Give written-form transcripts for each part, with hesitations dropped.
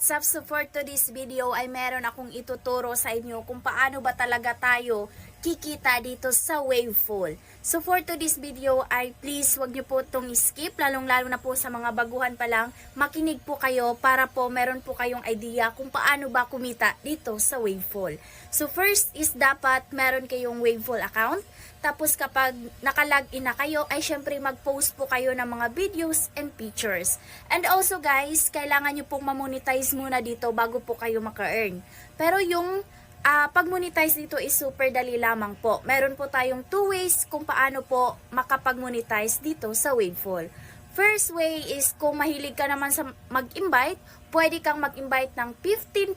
So for today's video ay meron akong ituturo sa inyo kung paano ba talaga tayo kikita dito sa Waveful. So for today's video ay please wag niyo po itong skip, lalong-lalo na po sa mga baguhan pa lang. Makinig po kayo para po meron po kayong idea kung paano ba kumita dito sa Waveful. So first is dapat meron kayong Waveful account. Tapos kapag nakalagin na kayo ay syempre mag-post po kayo ng mga videos and pictures. And also guys, kailangan nyo pong mamonetize muna dito bago po kayo maka-earn. Pero yung pag-monetize dito is super dali lamang po. Meron po tayong 2 ways kung paano po makapag-monetize dito sa Waveful. First way is kung mahilig ka naman sa mag-invite, pwede kang mag-invite ng 15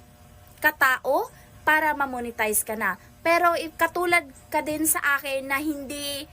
katao para ma-monetize ka na. Pero if katulad ka din sa akin na hindi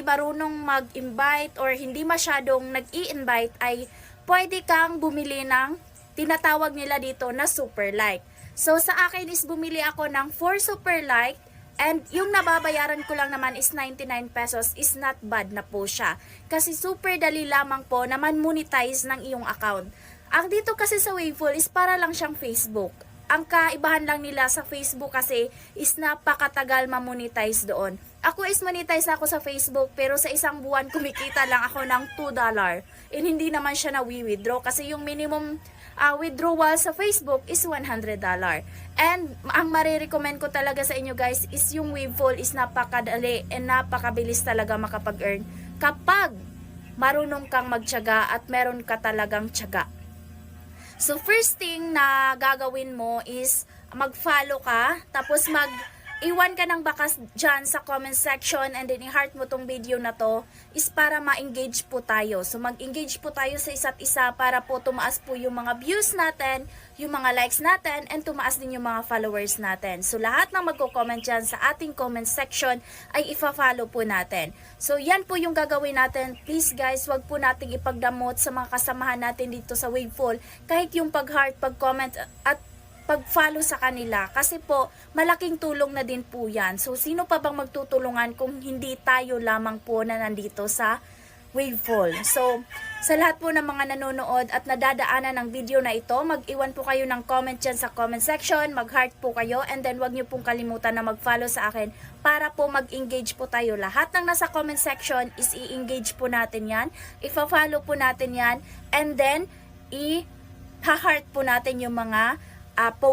marunong mag-invite or hindi masyadong nag-i-invite ay pwede kang bumili ng tinatawag nila dito na super like. So sa akin is bumili ako ng 4 super like and yung nababayaran ko lang naman is 99 pesos is not bad na po siya. Kasi super dali lamang po na man-monetize ng iyong account. Ang dito kasi sa Waveful is para lang siyang Facebook. Ang kaibahan lang nila sa Facebook kasi is napakatagal ma-monetize doon. Ako is monetize ako sa Facebook pero sa isang buwan kumikita lang ako ng $2. And hindi naman siya na-withdraw kasi yung minimum withdrawal sa Facebook is $100. And ang marirecommend ko talaga sa inyo guys is yung Waveful is napakadali and napakabilis talaga makapag-earn kapag marunong kang magtiyaga at meron ka talagang tiyaga. So first thing na gagawin mo is mag-follow ka, tapos iwan ka ng bakas dyan sa comment section and then i-heart mo tong video na to is para ma-engage po tayo. So mag-engage po tayo sa isa't isa para po tumaas po yung mga views natin, yung mga likes natin, and tumaas din yung mga followers natin. So lahat ng magko-comment dyan sa ating comment section ay ifa-follow po natin. So yan po yung gagawin natin. Please guys, wag po nating ipagdamot sa mga kasamahan natin dito sa Waveful. Kahit yung pag-heart, pag-comment at pag-follow sa kanila kasi po malaking tulong na din po yan. So sino pa bang magtutulungan kung hindi tayo lamang po na nandito sa Waveful. So sa lahat po ng mga nanonood at nadadaanan ng video na ito, mag-iwan po kayo ng comment dyan sa comment section, mag-heart po kayo, and then wag nyo pong kalimutan na mag-follow sa akin para po mag-engage po tayo. Lahat ng nasa comment section is i-engage po natin yan, ifa-follow po natin yan, and then i-heart po natin yung mga post